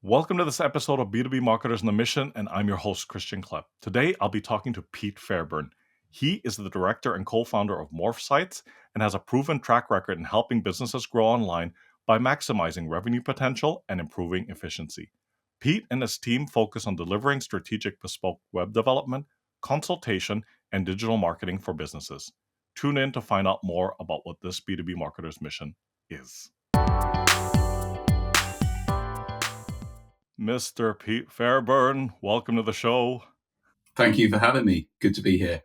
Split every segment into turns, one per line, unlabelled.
Welcome to this episode of B2B Marketers on the Mission, and I'm your host, Christian Klepp. Today, I'll be talking to Pete Fairburn. He is the director and co-founder of Morphsites and has a proven track record in helping businesses grow online by maximizing revenue potential and improving efficiency. Pete and his team focus on delivering strategic bespoke web development, consultation, and digital marketing for businesses. Tune in to find out more about what this B2B Marketers mission is. Mr. Pete Fairburn, welcome to the show.
Thank you for having me. Good to be here.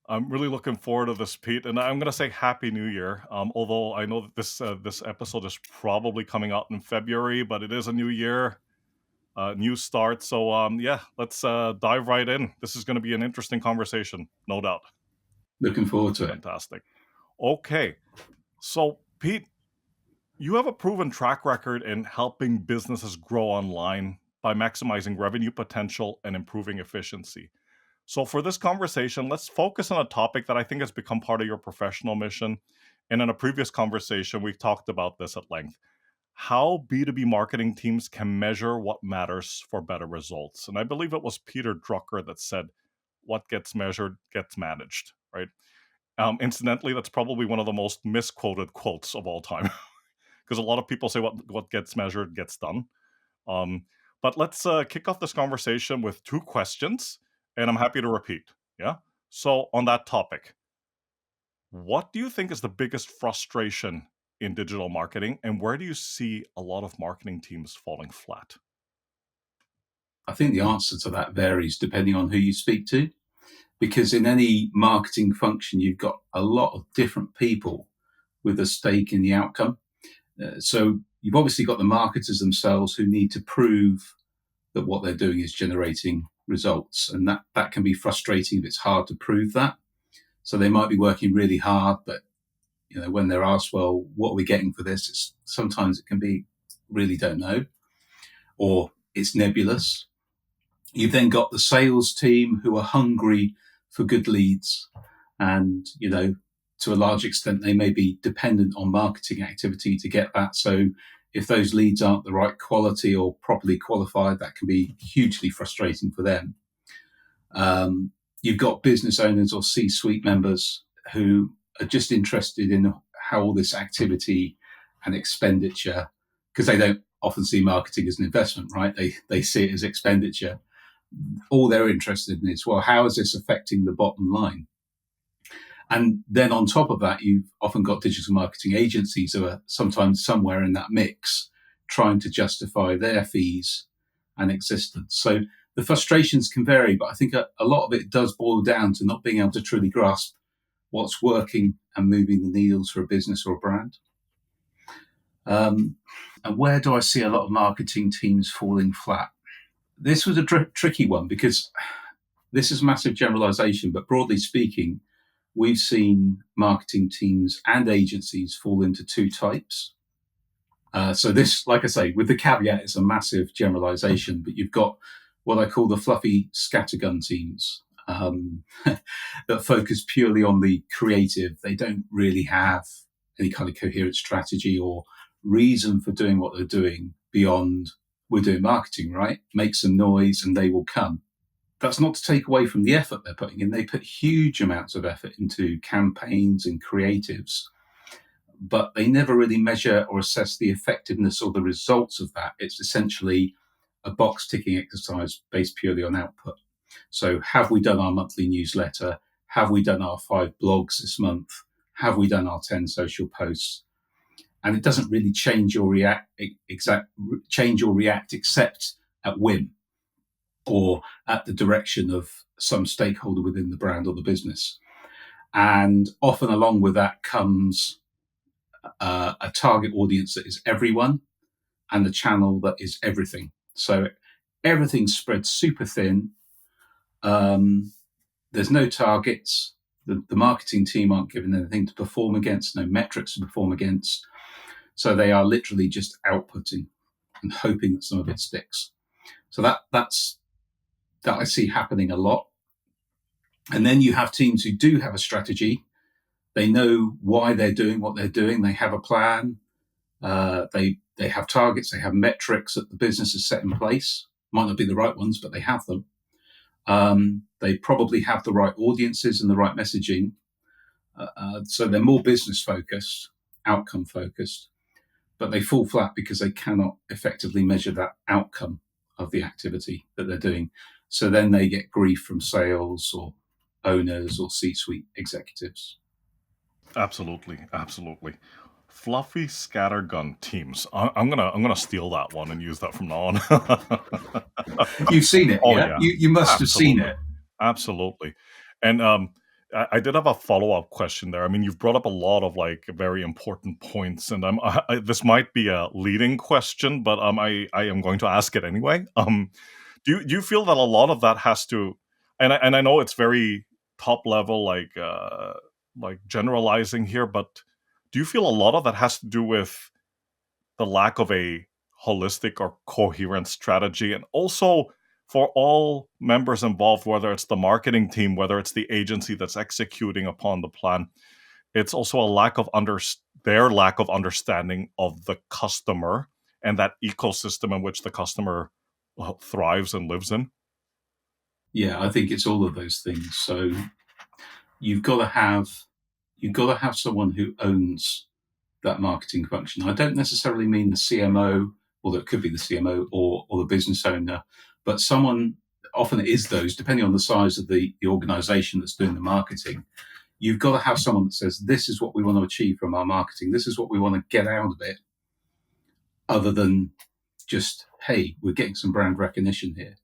I'm really looking forward to this, Pete, and I'm going to say Happy New Year. Although I know that this episode is probably coming out in February, but it is a new year, new start. So let's dive right in. This is going to be an interesting conversation, no doubt.
Looking forward to it.
Fantastic. Okay, so Pete, you have a proven track record in helping businesses grow online by maximizing revenue potential and improving efficiency. So for this conversation, let's focus on a topic that I think has become part of your professional mission. And in a previous conversation, we talked about this at length, how B2B marketing teams can measure what matters for better results. And I believe it was Peter Drucker that said, what gets measured gets managed, right? Incidentally, that's probably one of the most misquoted quotes of all time. Because a lot of people say what gets measured gets done. But let's kick off this conversation with two questions, and I'm happy to repeat. Yeah. So on that topic, what do you think is the biggest frustration in digital marketing, and where do you see a lot of marketing teams falling flat?
I think the answer to that varies depending on who you speak to, because in any marketing function, you've got a lot of different people with a stake in the outcome. So you've obviously got the marketers themselves who need to prove that what they're doing is generating results. And that can be frustrating if it's hard to prove that. So they might be working really hard, but when they're asked, well, what are we getting for this? Sometimes it can be, really don't know, or it's nebulous. You've then got the sales team who are hungry for good leads. And, to a large extent, they may be dependent on marketing activity to get that. So if those leads aren't the right quality or properly qualified, that can be hugely frustrating for them. You've got business owners or C-suite members who are just interested in how all this activity and expenditure, because they don't often see marketing as an investment, right? They see it as expenditure. All they're interested in is, well, how is this affecting the bottom line? And then on top of that, you've often got digital marketing agencies who are sometimes somewhere in that mix, trying to justify their fees and existence. So the frustrations can vary, but I think a lot of it does boil down to not being able to truly grasp what's working and moving the needles for a business or a brand. And where do I see a lot of marketing teams falling flat? This was a tricky one because this is massive generalization, but broadly speaking, we've seen marketing teams and agencies fall into two types. So this, like I say, with the caveat, it's a massive generalization, but you've got what I call the fluffy scattergun teams that focus purely on the creative. They don't really have any kind of coherent strategy or reason for doing what they're doing beyond, we're doing marketing, right? Make some noise and they will come. That's not to take away from the effort they're putting in. They put huge amounts of effort into campaigns and creatives, but they never really measure or assess the effectiveness or the results of that. It's essentially a box ticking exercise based purely on output. So have we done our monthly newsletter? Have we done our 5 blogs this month? Have we done our 10 social posts? And it doesn't really change or react except at whim or at the direction of some stakeholder within the brand or the business. And often along with that comes a target audience that is everyone and the channel that is everything. So everything's spread super thin. There's no targets. The marketing team aren't given anything to perform against, no metrics to perform against. So they are literally just outputting and hoping that some of it sticks. So that's I see happening a lot. And then you have teams who do have a strategy. They know why they're doing what they're doing. They have a plan. They They have targets, they have metrics that the business has set in place. Might not be the right ones, but they have them. They probably have the right audiences and the right messaging. So they're more business focused, outcome focused, but they fall flat because they cannot effectively measure that outcome of the activity that they're doing. So then they get grief from sales or owners or C-suite executives.
Absolutely, absolutely. Fluffy scattergun teams. I'm gonna steal that one and use that from now on.
You've seen it,
Oh
yeah?
yeah,
You must have seen
absolutely,
it.
absolutely. And I did have a follow up question there. I mean, you've brought up a lot of like very important points, and this might be a leading question, but I am going to ask it anyway. Do you feel that a lot of that has to, and I know it's very top level, like generalizing here, but do you feel a lot of that has to do with the lack of a holistic or coherent strategy, and also for all members involved, whether it's the marketing team, whether it's the agency that's executing upon the plan, it's also a their lack of understanding of the customer and that ecosystem in which the customer thrives and lives in.
Yeah, I think it's all of those things. So you've got to have someone who owns that marketing function. I don't necessarily mean the CMO, although it could be the CMO or the business owner, but someone, often it is those, depending on the size of the organization that's doing the marketing. You've got to have someone that says, this is what we want to achieve from our marketing. This is what we want to get out of it, other than just, hey, we're getting some brand recognition here.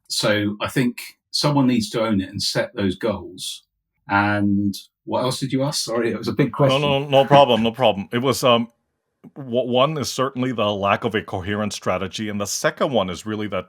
So I think someone needs to own it and set those goals. And what else did you ask? Sorry, it was a big
No,
question.
no, no problem, no problem. It was one is certainly the lack of a coherent strategy, and the second one is really that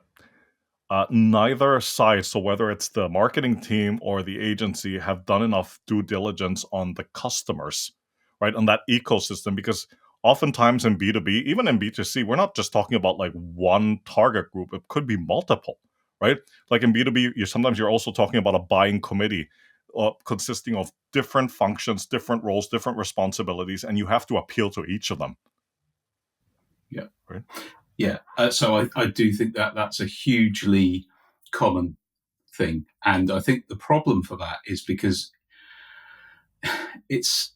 neither side, so whether it's the marketing team or the agency, have done enough due diligence on the customers, right? On that ecosystem, because oftentimes in B2B, even in B2C, we're not just talking about like one target group, it could be multiple, right? Like in B2B, you're also talking about a buying committee consisting of different functions, different roles, different responsibilities, and you have to appeal to each of them,
Yeah.
right?
Yeah. So I do think that that's a hugely common thing. And I think the problem for that is because it's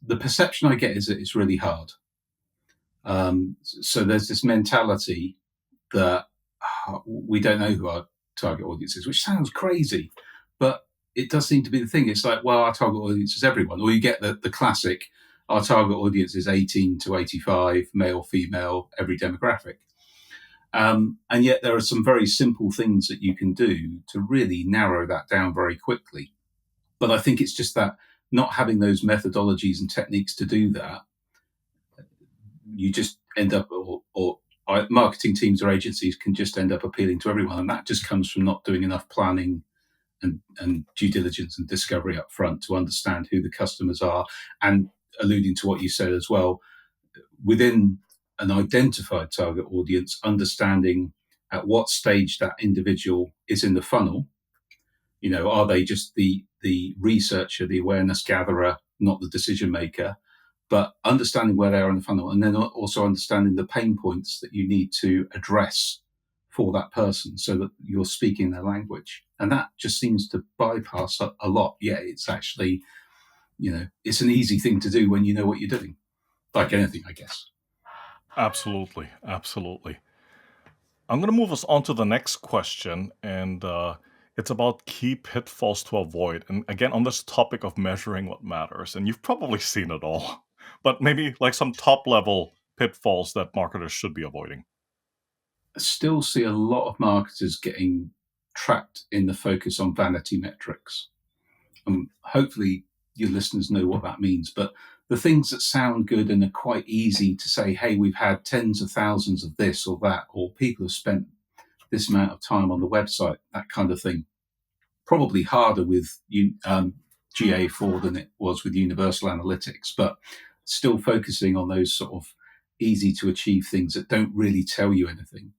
the perception I get is that it's really hard. So there's this mentality that we don't know who our target audience is, which sounds crazy, but it does seem to be the thing. It's like, well, our target audience is everyone. Or you get the classic, our target audience is 18 to 85, male, female, every demographic. And yet there are some very simple things that you can do to really narrow that down very quickly. But I think it's just that not having those methodologies and techniques to do that, you just end up, or marketing teams or agencies can just end up appealing to everyone. And that just comes from not doing enough planning and due diligence and discovery up front to understand who the customers are. And alluding to what you said as well, within an identified target audience, understanding at what stage that individual is in the funnel. You know, are they just the researcher, the awareness gatherer, not the decision maker? But understanding where they are in the funnel, and then also understanding the pain points that you need to address for that person, so that you're speaking their language. And that just seems to bypass a lot. Yeah, it's actually, it's an easy thing to do when you know what you're doing. Like anything, I guess.
Absolutely, absolutely. I'm going to move us on to the next question, and it's about key pitfalls to avoid. And again, on this topic of measuring what matters, and you've probably seen it all, but maybe like some top level pitfalls that marketers should be avoiding.
I still see a lot of marketers getting trapped in the focus on vanity metrics. And hopefully your listeners know what that means. But the things that sound good and are quite easy to say, hey, we've had tens of thousands of this or that, or people have spent this amount of time on the website, that kind of thing. Probably harder with GA4 than it was with Universal Analytics, but still focusing on those sort of easy to achieve things that don't really tell you anything.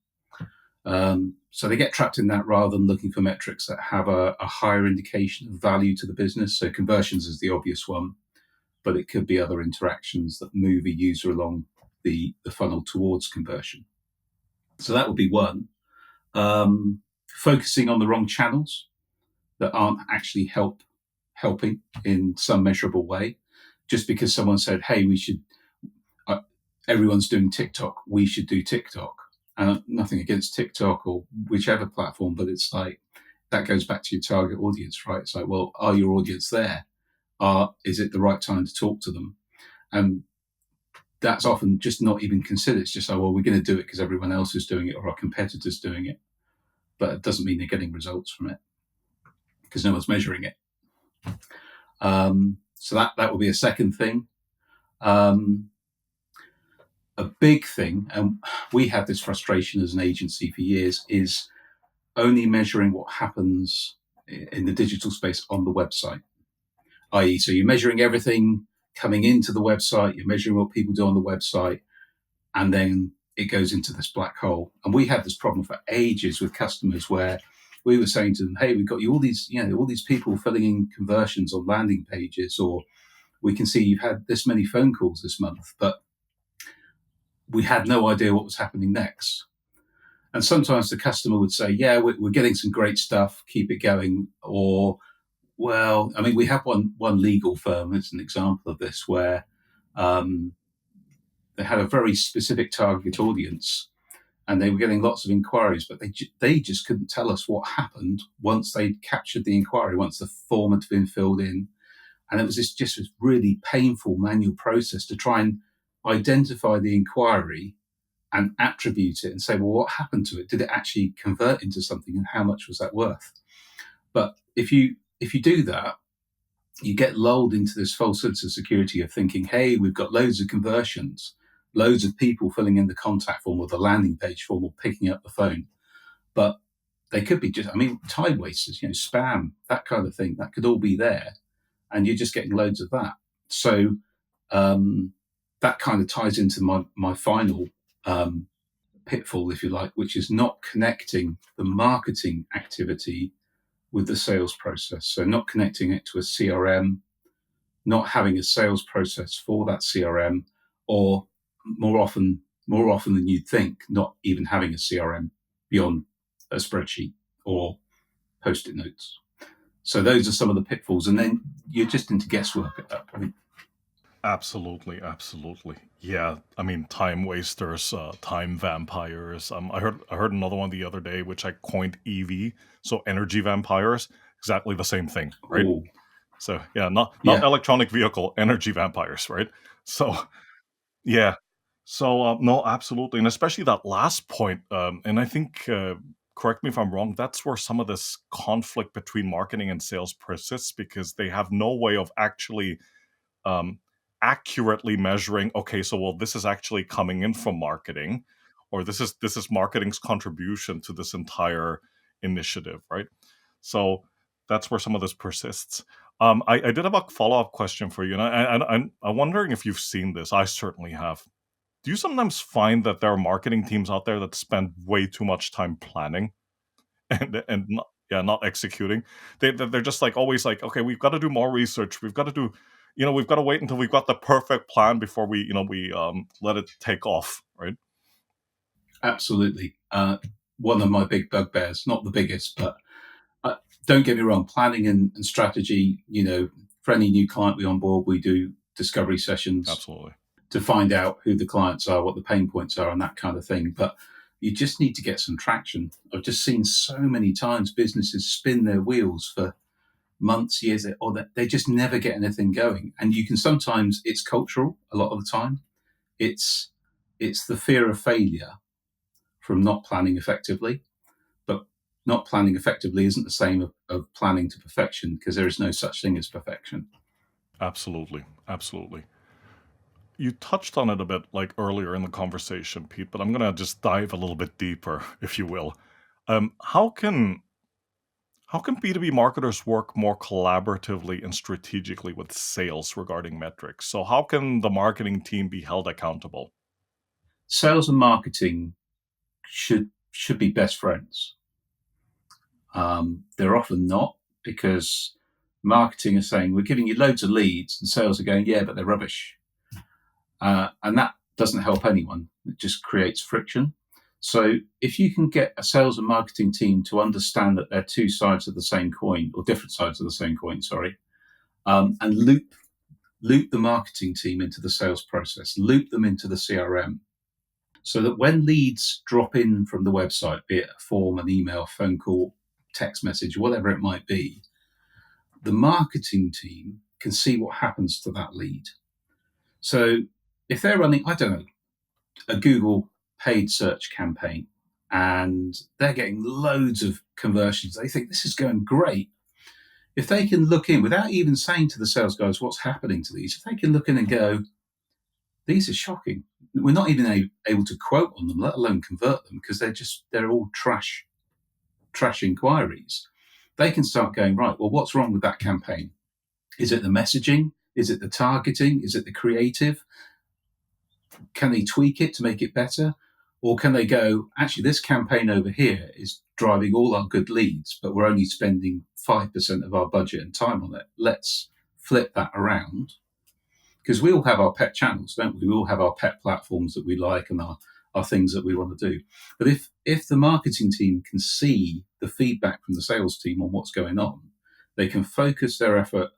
So they get trapped in that rather than looking for metrics that have a higher indication of value to the business. So conversions is the obvious one, but it could be other interactions that move a user along the funnel towards conversion. So that would be one. Focusing on the wrong channels that aren't actually helping in some measurable way. Just because someone said, "Hey, we should," everyone's doing TikTok, we should do TikTok. And nothing against TikTok or whichever platform, but it's like that goes back to your target audience, right? It's like, well, are your audience there? Is it the right time to talk to them? And that's often just not even considered. It's just like, well, we're going to do it because everyone else is doing it or our competitors doing it. But it doesn't mean they're getting results from it because no one's measuring it. So that will be a second thing. A big thing, and we had this frustration as an agency for years, is only measuring what happens in the digital space on the website. I.e., so you're measuring everything coming into the website, you're measuring what people do on the website, and then it goes into this black hole. And we had this problem for ages with customers where we were saying to them, "Hey, we've got you all these people filling in conversions on landing pages, or we can see you've had this many phone calls this month," but we had no idea what was happening next. And sometimes the customer would say, "Yeah, we're getting some great stuff, keep it going," or, well, I mean, we have one legal firm as an example of this where they had a very specific target audience and they were getting lots of inquiries, but they just couldn't tell us what happened once they'd captured the inquiry, once the form had been filled in. And it was just this really painful manual process to try and identify the inquiry and attribute it and say, well, what happened to it? Did it actually convert into something, and how much was that worth? But if you do that, you get lulled into this false sense of security of thinking, hey, we've got loads of conversions, loads of people filling in the contact form or the landing page form or picking up the phone. But they could be just, time wasters, spam, that kind of thing. That could all be there. And you're just getting loads of that. So that kind of ties into my final pitfall, if you like, which is not connecting the marketing activity with the sales process. So not connecting it to a CRM, not having a sales process for that CRM, or more often than you'd think, not even having a CRM beyond a spreadsheet or post-it notes. So those are some of the pitfalls, and then you're just into guesswork at that point.
Absolutely, absolutely. Yeah, I mean, time wasters, time vampires. I heard another one the other day, which I coined EV, so energy vampires. Exactly the same thing, right?
Ooh.
So yeah, not
Yeah.
electronic vehicle, energy vampires, right? So yeah, so no, absolutely, and especially that last point. And I think, correct me if I'm wrong, that's where some of this conflict between marketing and sales persists because they have no way of actually um, accurately measuring, okay, so well, this is actually coming in from marketing, or this is marketing's contribution to this entire initiative, right? So that's where some of this persists. I did have a follow-up question for you, and I'm wondering if you've seen this. I certainly have. Do you sometimes find that there are marketing teams out there that spend way too much time planning and not, yeah, not executing? They're just like always like, okay, we've got to do more research. We've got to do, we've got to wait until we've got the perfect plan before we let it take off, right?
Absolutely. One of my big bugbears, not the biggest, but don't get me wrong, planning and strategy, for any new client we onboard, we do discovery sessions.
Absolutely.
To find out who the clients are, what the pain points are, and that kind of thing. But you just need to get some traction. I've just seen so many times businesses spin their wheels for months, years, or that they just never get anything going. And you can sometimes, it's cultural a lot of the time. It's the fear of failure from not planning effectively. But not planning effectively isn't the same of planning to perfection, because there is no such thing as perfection.
Absolutely. Absolutely. You touched on it a bit like earlier in the conversation, Pete, but I'm going to just dive a little bit deeper, if you will. How can B2B marketers work more collaboratively and strategically with sales regarding metrics? So how can the marketing team be held accountable?
Sales and marketing should be best friends. They're often not, because marketing is saying, we're giving you loads of leads, and sales are going, yeah, but they're rubbish. And doesn't help anyone. It just creates friction. So if you can get a sales and marketing team to understand that they're two sides of the same coin, or different sides of the same coin, sorry, and loop the marketing team into the sales process, loop them into the CRM, so that when leads drop in from the website, be it a form, an email, phone call, text message, whatever it might be, the marketing team can see what happens to that lead. So if they're running, I don't know, a Google paid search campaign and they're getting loads of conversions, they think this is going great. If they can look in without even saying to the sales guys what's happening to these, if they can look in and go, these are shocking. We're not even able to quote on them, let alone convert them, because they're all trash inquiries. They can start going, right, well, what's wrong with that campaign? Is it the messaging? Is it the targeting? Is it the creative? Can they tweak it to make it better? Or can they go, actually, this campaign over here is driving all our good leads, but we're only spending 5% of our budget and time on it. Let's flip that around. Because we all have our pet channels, don't we? We all have our pet platforms that we like and our things that we want to do. But if the marketing team can see the feedback from the sales team on what's going on, they can focus their effort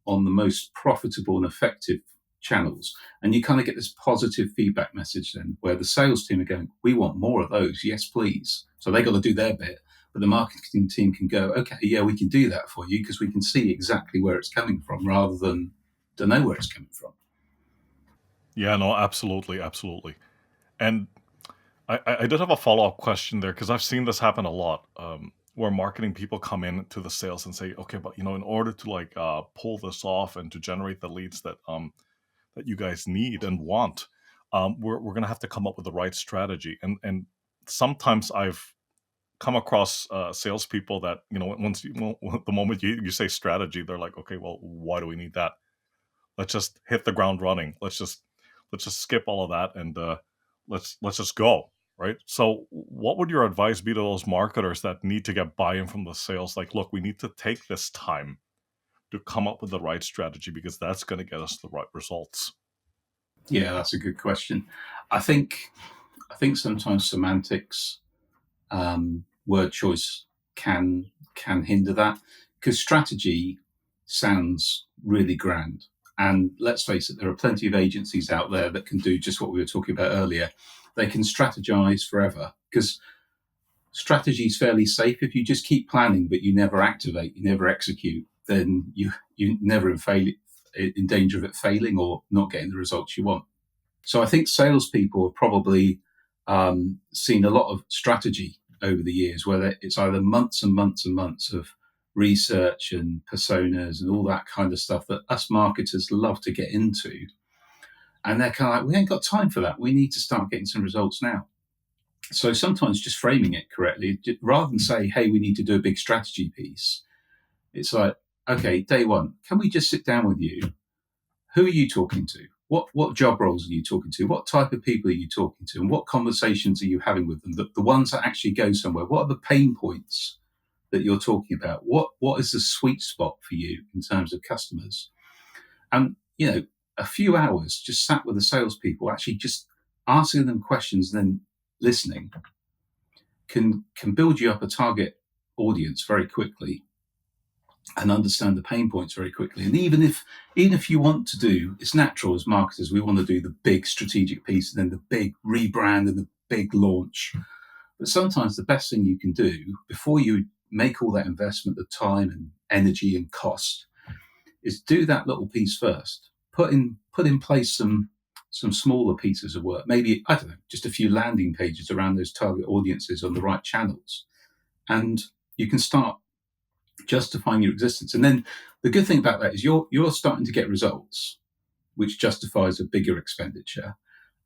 on the most profitable and effective channels. And you kind of get this positive feedback message then, where the sales team are going, we want more of those. Yes, please. So they got to do their bit. But the marketing team can go, okay, yeah, we can do that for you because we can see exactly where it's coming from rather than to know where it's coming from.
Yeah, no, absolutely, absolutely. And I did have a follow up question there because I've seen this happen a lot, where marketing people come in to the sales and say, okay, but in order to like pull this off and to generate the leads that you guys need and want, we're gonna have to come up with the right strategy. And sometimes I've come across salespeople that once the moment you say strategy, they're like, okay, well, why do we need that? Let's just hit the ground running. Let's just skip all of that and let's just go. Right. So, what would your advice be to those marketers that need to get buy-in from the sales? Like, look, we need to take this time to come up with the right strategy because that's going to get us the right results.
Yeah, that's a good question. I think sometimes semantics, word choice can hinder that because strategy sounds really grand. And let's face it, there are plenty of agencies out there that can do just what we were talking about earlier. They can strategize forever because strategy is fairly safe. If you just keep planning but you never activate, you never execute, then you never in danger of it failing or not getting the results you want. So I think salespeople have probably seen a lot of strategy over the years, where it's either months and months and months of research and personas and all that kind of stuff that us marketers love to get into. And they're kind of like, we ain't got time for that. We need to start getting some results now. So sometimes just framing it correctly, rather than say, hey, we need to do a big strategy piece, it's like, okay, day one, can we just sit down with you? Who are you talking to? What job roles are you talking to? What type of people are you talking to? And what conversations are you having with them? The ones that actually go somewhere. What are the pain points that you're talking about? What is the sweet spot for you in terms of customers? And a few hours just sat with the salespeople, actually just asking them questions and then listening can build you up a target audience very quickly and understand the pain points very quickly. And even if you want to do, it's natural as marketers, we want to do the big strategic piece and then the big rebrand and the big launch. But sometimes the best thing you can do before you make all that investment of time and energy and cost is do that little piece first. Put in place some smaller pieces of work. Maybe, I don't know, just a few landing pages around those target audiences on the right channels. And you can start justifying your existence. And then the good thing about that is you're starting to get results, which justifies a bigger expenditure.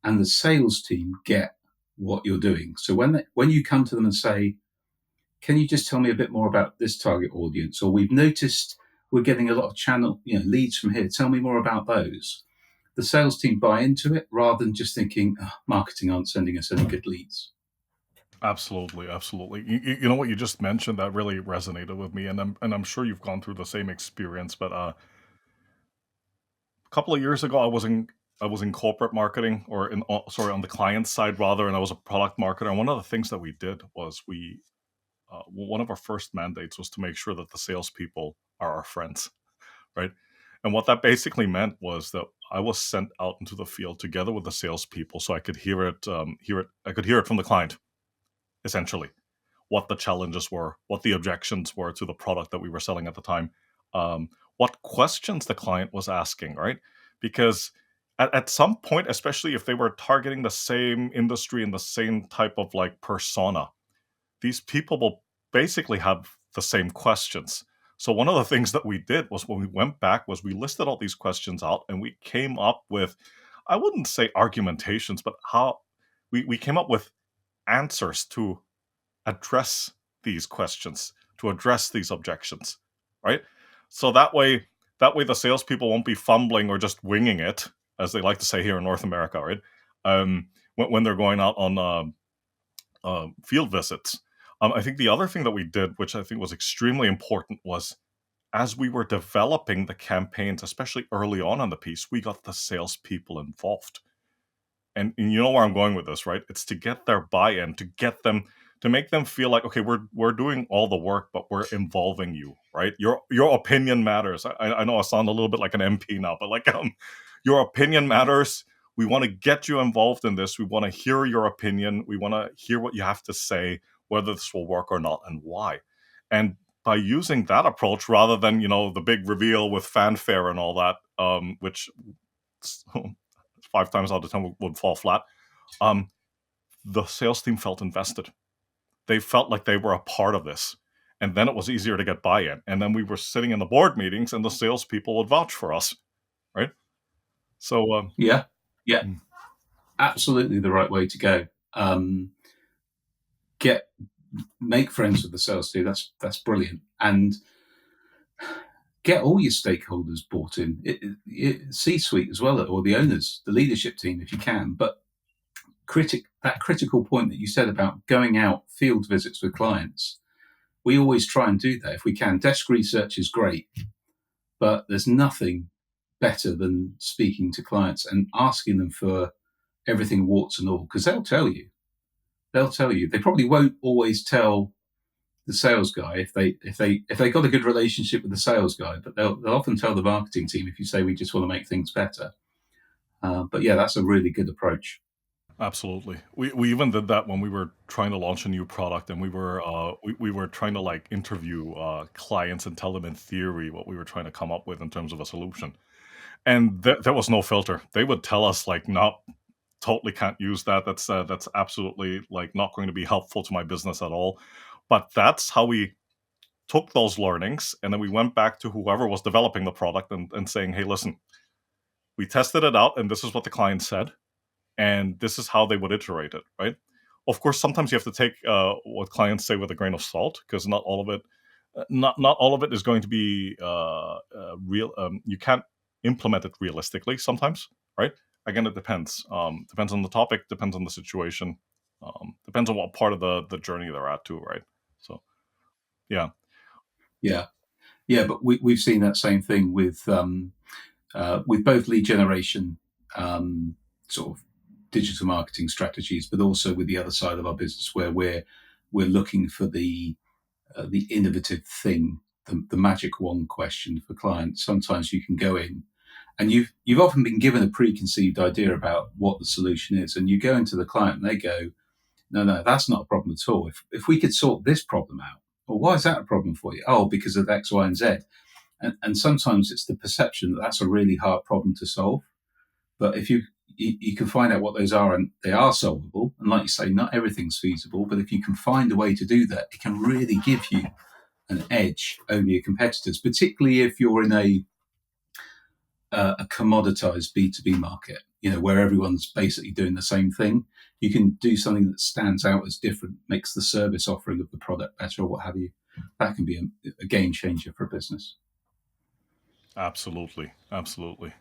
And the sales team get what you're doing. So when you come to them and say, can you just tell me a bit more about this target audience? Or we've noticed we're getting a lot of channel leads from here. Tell me more about those. The sales team buy into it rather than just thinking, oh, marketing aren't sending us any good leads.
Absolutely, absolutely. You know what you just mentioned that really resonated with me, and I'm sure you've gone through the same experience. But a couple of years ago, I was I was in corporate marketing, or sorry, on the client side rather, and I was a product marketer. And one of the things that we did was one of our first mandates was to make sure that the salespeople are our friends, right? And what that basically meant was that I was sent out into the field together with the salespeople, so I could hear it. I could hear it from the client, essentially, what the challenges were, what the objections were to the product that we were selling at the time, what questions the client was asking, right? Because at some point, especially if they were targeting the same industry and the same type of like persona, these people will basically have the same questions. So one of the things that we did was when we went back was we listed all these questions out and we came up with, I wouldn't say argumentations, but how we came up with answers to address these questions, to address these objections, right? So that way the salespeople won't be fumbling or just winging it, as they like to say here in North America, right? When they're going out on field visits. I think the other thing that we did, which I think was extremely important, was as we were developing the campaigns, especially early on in the piece, we got the salespeople involved. And you know where I'm going with this, right? It's to get their buy-in, to get them, to make them feel like, okay, we're doing all the work, but we're involving you, right? Your opinion matters. I know I sound a little bit like an MP now, but like your opinion matters. We want to get you involved in this. We want to hear your opinion. We want to hear what you have to say, whether this will work or not, and why. And by using that approach, rather than the big reveal with fanfare and all that, which 5 times out of 10 would fall flat. Um, the sales team felt invested. They felt like they were a part of this. And then it was easier to get buy-in. And then we were sitting in the board meetings and the salespeople would vouch for us, right? So,
Yeah, yeah,
mm,
absolutely the right way to go. Get Make friends with the sales team. That's brilliant, and get all your stakeholders bought in. C-suite as well, or the owners, the leadership team, if you can. But that critical point that you said about going out field visits with clients, we always try and do that if we can. Desk research is great, but there's nothing better than speaking to clients and asking them for everything warts and all, because they'll tell you. They'll tell you. They probably won't always tell the sales guy if they got a good relationship with the sales guy, but they'll often tell the marketing team if you say we just want to make things better. But yeah, that's a really good approach.
absolutely. We even did that when we were trying to launch a new product, and we were trying to like interview clients and tell them in theory what we were trying to come up with in terms of a solution. And there was no filter. They would tell us like, no, totally can't use that. That's absolutely like not going to be helpful to my business at all. But that's how we took those learnings, and then we went back to whoever was developing the product and saying, hey, listen, we tested it out, and this is what the client said, and this is how they would iterate it, right? Of course, sometimes you have to take what clients say with a grain of salt, because not all of it is going to be real. You can't implement it realistically sometimes, right? Again, it depends. Depends on the topic, depends on the situation, depends on what part of the journey they're at too, right? So yeah,
Yeah, yeah, but we've seen that same thing with both lead generation, sort of digital marketing strategies, but also with the other side of our business where we're looking for the innovative thing, the magic wand question for clients. Sometimes you can go in and you've often been given a preconceived idea about what the solution is, and you go into the client and they go, no, that's not a problem at all. If we could sort this problem out, well, why is that a problem for you? Oh, because of X, Y, and Z. And sometimes it's the perception that that's a really hard problem to solve. But if you can find out what those are, and they are solvable, and like you say, not everything's feasible, but if you can find a way to do that, it can really give you an edge over your competitors, particularly if you're in a commoditized B2B market, where everyone's basically doing the same thing. You can do something that stands out as different, makes the service offering of the product better, or what have you. That can be a game changer for a business.
absolutely, absolutely.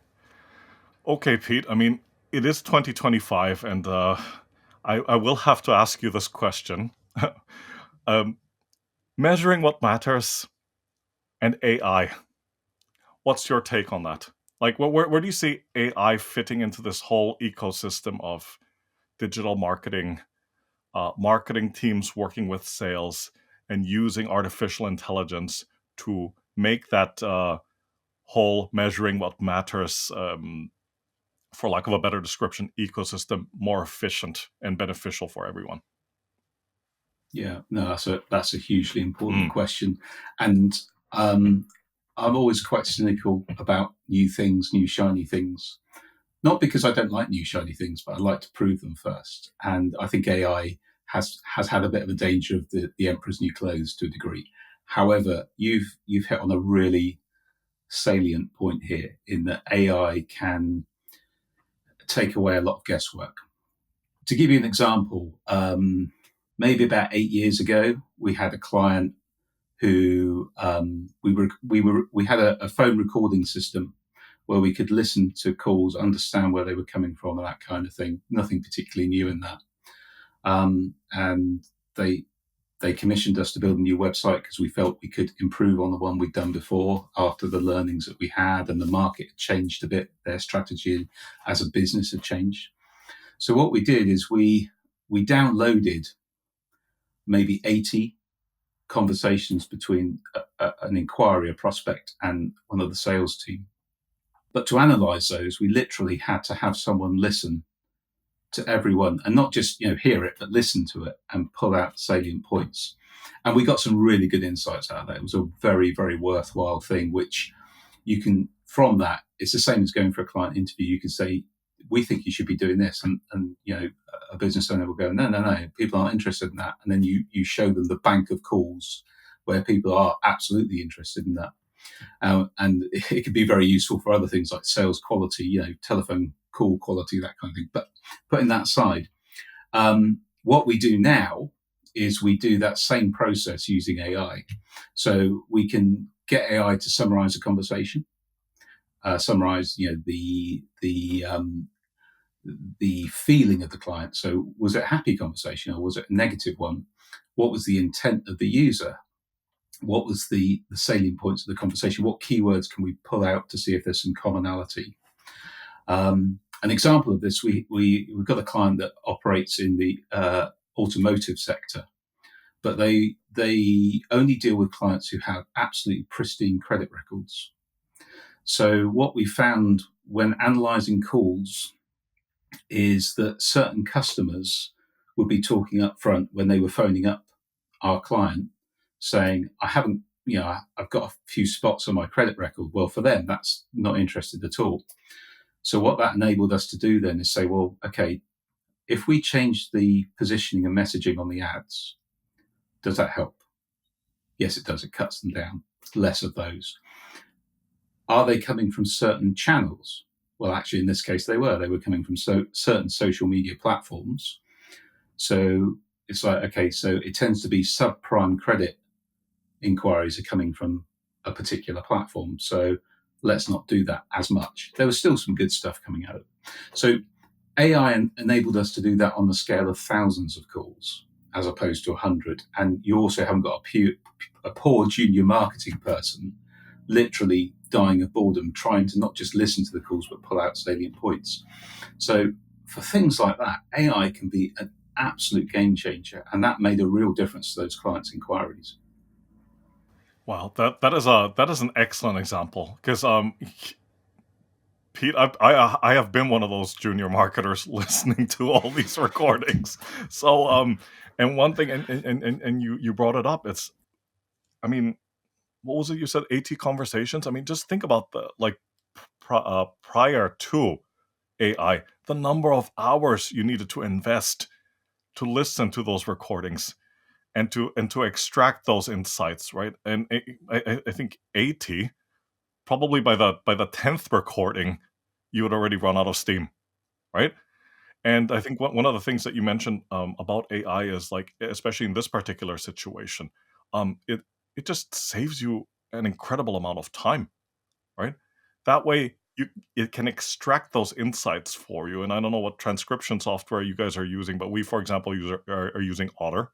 Okay, Pete. I mean, it is 2025, and I will have to ask you this question. um, Measuring what matters and AI. What's your take on that? Like, where do you see AI fitting into this whole ecosystem of digital marketing, marketing teams working with sales, and using artificial intelligence to make that whole measuring what matters, for lack of a better description, ecosystem more efficient and beneficial for everyone?
Yeah, no, that's a hugely important
Mm.
question, and um, I'm always quite cynical about new things, new shiny things. Not because I don't like new shiny things, but I like to prove them first. And I think AI has had a bit of a danger of the emperor's new clothes to a degree. However, you've hit on a really salient point here in that AI can take away a lot of guesswork. To give you an example, maybe about 8 years ago, we had a client who we had a phone recording system where we could listen to calls, understand where they were coming from, and that kind of thing. Nothing particularly new in that. And they commissioned us to build a new website because we felt we could improve on the one we'd done before after the learnings that we had, and the market had changed a bit. Their strategy as a business had changed. So what we did is we downloaded maybe 80 conversations between an inquiry, a prospect, and one of the sales team. But to analyze those, we literally had to have someone listen to everyone and not just hear it, but listen to it and pull out salient points. And we got some really good insights out of that. It was a very, very worthwhile thing, which you can, from that, it's the same as going for a client interview. You can say, we think you should be doing this. And a business owner will go, no, people aren't interested in that. And then you show them the bank of calls where people are absolutely interested in that. And it could be very useful for other things like sales quality, telephone call quality, that kind of thing. But putting that aside, what we do now is we do that same process using AI. So we can get AI to summarize a conversation, summarize, the feeling of the client. So was it a happy conversation or was it a negative one? What was the intent of the user? What was the salient points of the conversation? What keywords can we pull out to see if there's some commonality? An example of this, we've got a client that operates in the automotive sector, but they only deal with clients who have absolutely pristine credit records. So what we found when analysing calls is that certain customers would be talking up front when they were phoning up our client saying, I've got a few spots on my credit record. Well, for them, that's not interested at all. So what that enabled us to do then is say, well, okay, if we change the positioning and messaging on the ads, does that help? Yes, it does. It cuts them down. Less of those. Are they coming from certain channels? Well, actually, in this case, they were. They were coming from certain social media platforms. So it's like, okay, so it tends to be subprime credit inquiries are coming from a particular platform. So let's not do that as much. There was still some good stuff coming out of it. So AI enabled us to do that on the scale of thousands of calls as opposed to 100. And you also haven't got a poor junior marketing person literally dying of boredom trying to not just listen to the calls but pull out salient points. So for things like that, AI can be an absolute game changer, and that made a real difference to those clients' inquiries.
Wow, that is an excellent example because Pete, I have been one of those junior marketers listening to all these recordings. So and one thing, and you brought it up. It's, I mean, what was it you said? 80 conversations. I mean, just think about the like prior to AI, the number of hours you needed to invest to listen to those recordings and to extract those insights, right? And I think 80, probably by the 10th recording, you would already run out of steam, right? And I think one of the things that you mentioned about AI is like, especially in this particular situation, it just saves you an incredible amount of time, right? That way, it can extract those insights for you. And I don't know what transcription software you guys are using, but we, for example, are using Otter,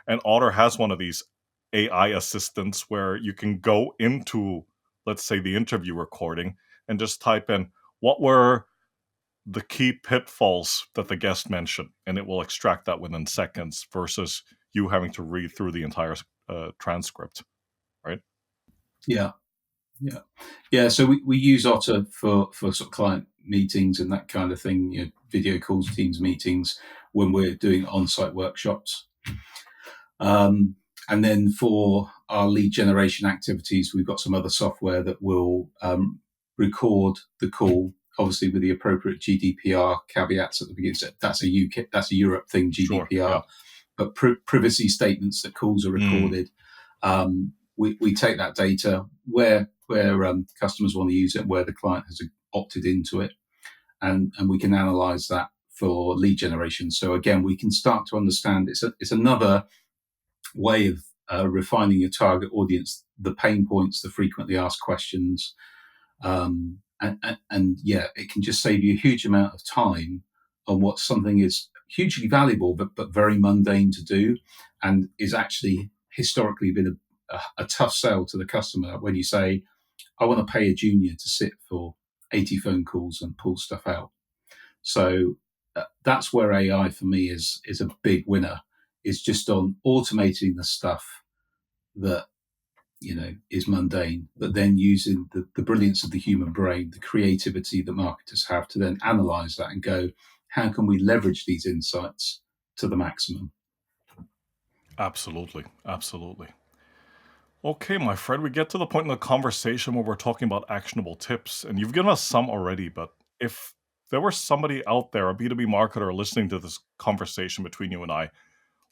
and Otter has one of these AI assistants where you can go into, let's say, the interview recording, and just type in what were the key pitfalls that the guest mentioned, and it will extract that within seconds versus you having to read through the entire transcript, right?
Yeah. Yeah. So we use Otter for sort of client meetings and that kind of thing, video calls, Teams meetings when we're doing on-site workshops. And then for our lead generation activities, we've got some other software that will record the call, obviously with the appropriate GDPR caveats at the beginning. So that's a Europe thing, GDPR,
Sure, yeah.
but privacy statements that calls are recorded. We take that data where customers want to use it, where the client has opted into it, and we can analyze that for lead generation. So again, we can start to understand it's another way of refining your target audience, the pain points, the frequently asked questions, and yeah, it can just save you a huge amount of time on what something is hugely valuable but very mundane to do, and is actually historically been a tough sell to the customer when you say, I want to pay a junior to sit for 80 phone calls and pull stuff out. So that's where AI for me is a big winner, is just on automating the stuff that is mundane, but then using the brilliance of the human brain, the creativity that marketers have to then analyze that and go, how can we leverage these insights to the maximum?
Absolutely. Okay, my friend, we get to the point in the conversation where we're talking about actionable tips, and you've given us some already, but if there were somebody out there, a B2B marketer, listening to this conversation between you and I,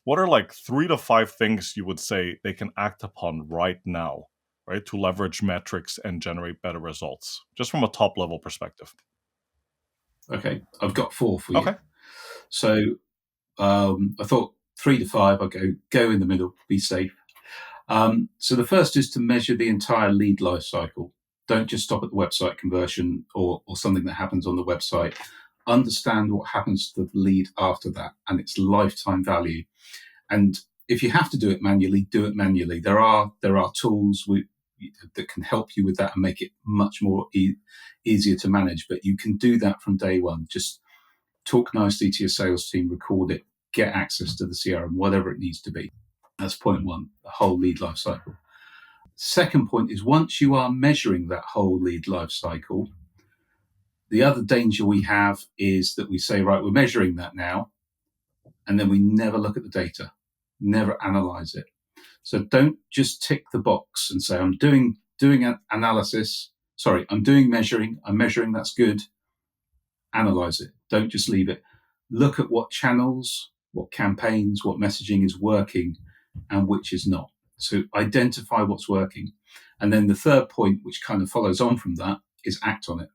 what are like 3 to 5 things you would say they can act upon right now, right, to leverage metrics and generate better results, just from a top level perspective?
Okay, I've got 4 for you.
Okay.
So I thought 3 to 5. I'll go in the middle, be safe. So the first is to measure the entire lead life cycle. Don't just stop at the website conversion or something that happens on the website. Understand what happens to the lead after that and its lifetime value. And if you have to do it manually, do it manually. There are tools that can help you with that and make it much more easier to manage. But you can do that from day one. Just talk nicely to your sales team, record it, get access to the CRM, whatever it needs to be. That's point one, the whole lead life cycle. Second point is, once you are measuring that whole lead life cycle, the other danger we have is that we say, right, we're measuring that now, and then we never look at the data, never analyze it. So don't just tick the box and say, I'm doing an analysis. Sorry, I'm doing measuring. I'm measuring, that's good. Analyze it. Don't just leave it. Look at what channels, what campaigns, what messaging is working and which is not. So identify what's working. And then the third point, which kind of follows on from that, is act on it.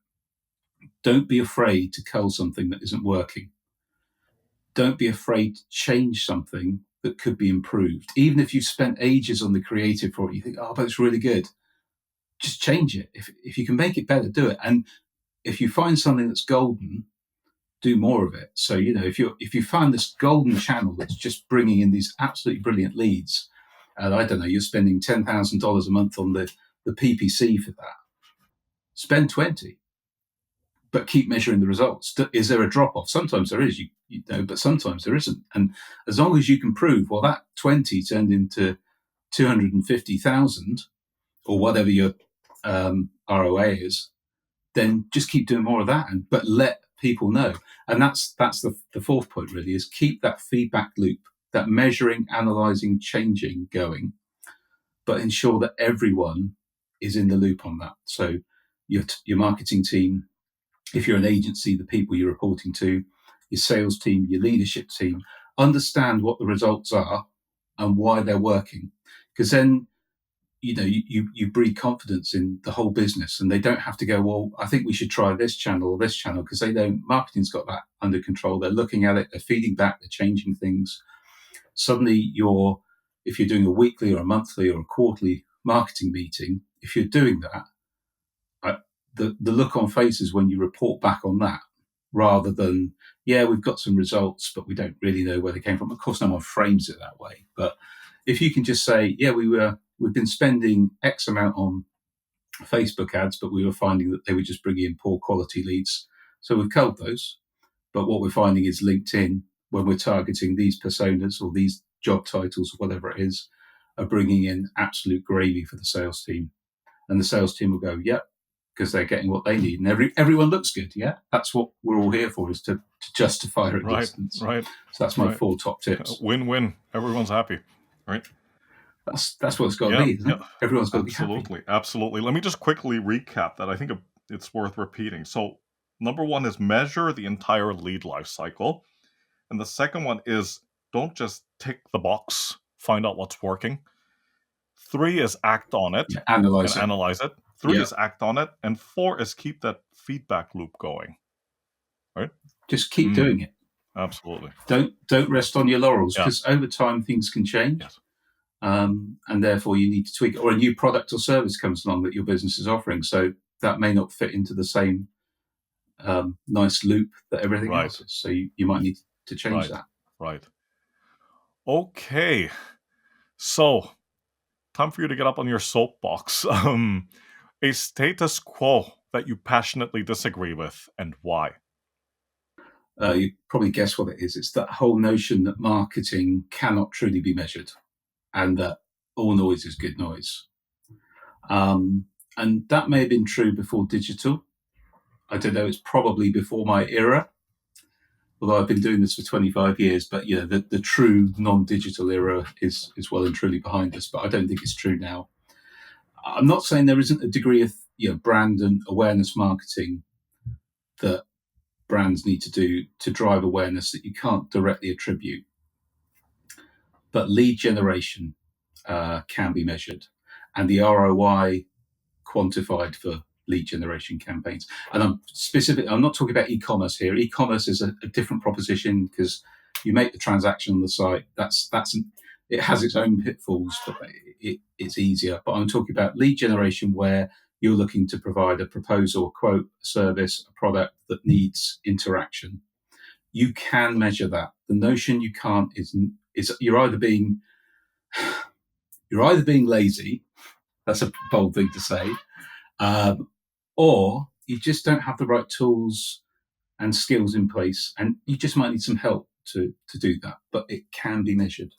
Don't be afraid to cull something that isn't working. Don't be afraid to change something that could be improved. Even if you've spent ages on the creative for it, you think, oh, but it's really good. Just change it. If you can make it better, do it. And if you find something that's golden, do more of it. So, if you find this golden channel that's just bringing in these absolutely brilliant leads, and I don't know, you're spending $10,000 a month on the PPC for that, spend 20, but keep measuring the results. Is there a drop off? Sometimes there is, but sometimes there isn't. And as long as you can prove, well, that 20 turned into 250,000 or whatever your ROA is, then just keep doing more of that, but let people know. And that's the fourth point, really, is keep that feedback loop, that measuring, analyzing, changing going, but ensure that everyone is in the loop on that. So your marketing team, if you're an agency, the people you're reporting to, your sales team, your leadership team, understand what the results are and why they're working. Because then you breed confidence in the whole business, and they don't have to go, well, I think we should try this channel or this channel, because they don't. Marketing's got that under control. They're looking at it, they're feeding back, they're changing things. Suddenly, if you're doing a weekly or a monthly or a quarterly marketing meeting, if you're doing that, the look on faces when you report back on that, rather than, yeah, we've got some results, but we don't really know where they came from. Of course, no one frames it that way, but if you can just say, yeah, we've been spending X amount on Facebook ads, but we were finding that they were just bringing in poor quality leads. So we've culled those. But what we're finding is LinkedIn, when we're targeting these personas or these job titles or whatever it is, are bringing in absolute gravy for the sales team. And the sales team will go, yep, because they're getting what they need. And everyone looks good, yeah? That's what we're all here for, is to justify our existence.
Right.
So that's my 4 top tips.
Win-win. Everyone's happy, right?
That's what it's got to be, isn't it? Everyone's got to be happy.
Absolutely. Let me just quickly recap that. I think it's worth repeating. So number 1 is measure the entire lead life cycle. And the second one is don't just tick the box, find out what's working. 3 is act on it
and analyze
it. 3 is act on it. And 4 is keep that feedback loop going. Right?
Just keep doing it.
Absolutely.
Don't rest on your laurels, because over time things can change.
Yes.
And therefore you need to tweak it, or a new product or service comes along that your business is offering. So that may not fit into the same nice loop that everything else is. So you might need to change that.
Right. Okay. So time for you to get up on your soapbox. A status quo that you passionately disagree with, and why?
You probably guess what it is. It's that whole notion that marketing cannot truly be measured, and that all noise is good noise. And that may have been true before digital. I don't know, it's probably before my era, although I've been doing this for 25 years. But the true non-digital era is well and truly behind us, but I don't think it's true now. I'm not saying there isn't a degree of brand and awareness marketing that brands need to do to drive awareness that you can't directly attribute. But lead generation can be measured, and the ROI quantified for lead generation campaigns. And I'm not talking about e-commerce here. E-commerce is a different proposition, because you make the transaction on the site. It has its own pitfalls, but it's easier. But I'm talking about lead generation, where you're looking to provide a proposal, a quote, a service, a product that needs interaction. You can measure that. The notion you can't is you're either being lazy. That's a bold thing to say. Or you just don't have the right tools and skills in place, and you just might need some help to do that. But it can be measured.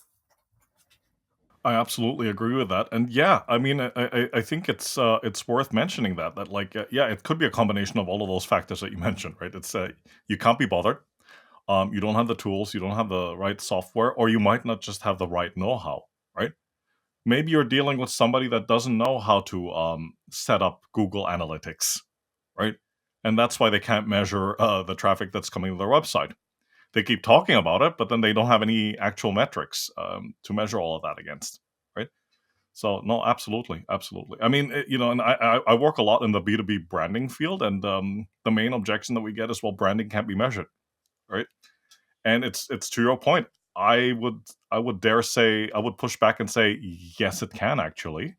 I absolutely agree with that, and I mean, I think it's worth mentioning that it could be a combination of all of those factors that you mentioned, right? It's you can't be bothered, you don't have the tools, you don't have the right software, or you might not just have the right know-how, right? Maybe you're dealing with somebody that doesn't know how to set up Google Analytics, right? And that's why they can't measure the traffic that's coming to their website. They keep talking about it, but then they don't have any actual metrics to measure all of that against, right? So, no, absolutely. I mean, and I work a lot in the B2B branding field, and the main objection that we get is, well, branding can't be measured, right? And it's to your point. I would dare say, I would push back and say, yes, it can actually.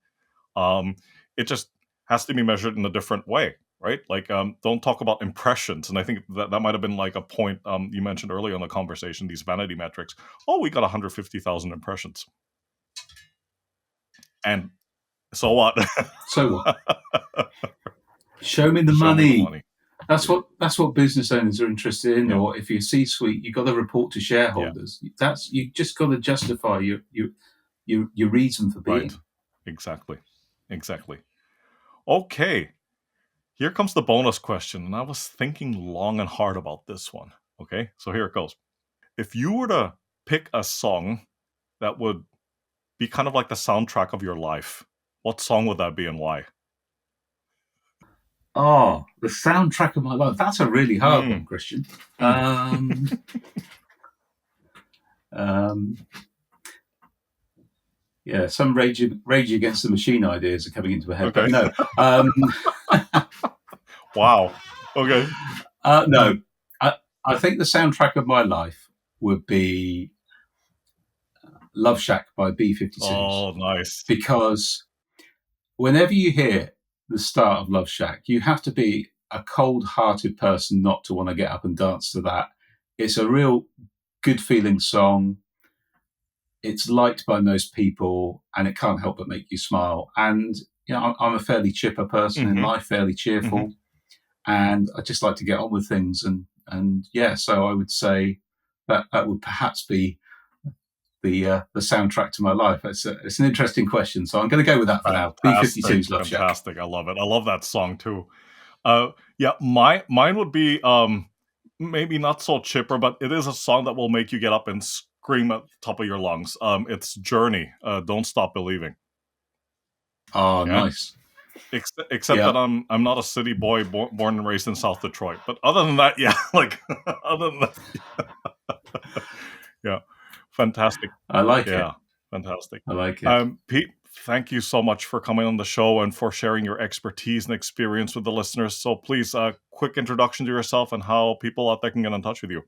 It just has to be measured in a different way, right? Like, don't talk about impressions. And I think that might have been like a point you mentioned earlier in the conversation, these vanity metrics. Oh, we got 150,000 impressions. And so what?
So what? Show me the money. That's what business owners are interested in. Or if you're C-suite, you've got to report to shareholders. You just got to justify your reason for being.
Right. Exactly. Okay. Here comes the bonus question, and I was thinking long and hard about this one. Okay, so here it goes. If you were to pick a song that would be kind of like the soundtrack of your life, what song would that be, and why?
Oh, the soundtrack of my life. That's a really hard one, Christian. Some Rage Against the Machine ideas are coming into my head.
Okay.
But no.
Wow. Okay.
No. I think the soundtrack of my life would be Love Shack by B-52s.
Oh, nice.
Because whenever you hear the start of Love Shack, you have to be a cold-hearted person not to want to get up and dance to that. It's a real good-feeling song. It's liked by most people, and it can't help but make you smile. And I'm a fairly chipper person in life, fairly cheerful, and I just like to get on with things. And yeah, so I would say that would perhaps be the soundtrack to my life. It's an interesting question, so I'm going to go with that for now. B-52's Love Shack.
Fantastic. I love it. I love that song too. Yeah, mine would be maybe not so chipper, but it is a song that will make you get up and scream at the top of your lungs. It's Journey. Don't Stop Believing.
Oh,
Yeah.
nice.
Except that I'm not a city boy born and raised in South Detroit. But other than that, yeah, like other than that, yeah, fantastic.
I like it.
Yeah, fantastic.
I like it.
Pete, thank you so much for coming on the show and for sharing your expertise and experience with the listeners. So please, quick introduction to yourself and how people out there can get in touch with you.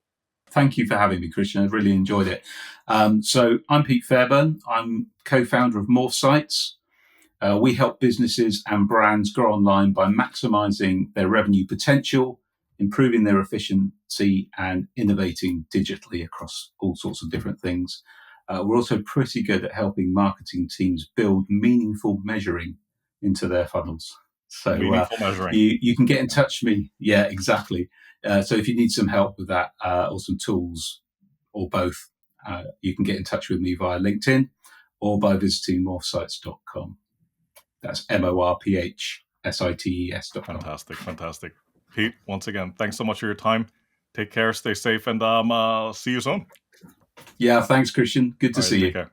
Thank you for having me, Christian. I've really enjoyed it. So I'm Pete Fairburn. I'm co-founder of Morphsites. We help businesses and brands grow online by maximizing their revenue potential, improving their efficiency, and innovating digitally across all sorts of different things. We're also pretty good at helping marketing teams build meaningful measuring into their funnels. So
Meaningful measuring.
You can get in touch with me. Yeah, exactly. So if you need some help with that or some tools or both, you can get in touch with me via LinkedIn or by visiting morphsites.com. That's morphsites.com.
Fantastic. Pete, once again, thanks so much for your time. Take care, stay safe, and see you soon.
Yeah, thanks, Christian. Good to see you.
Take care.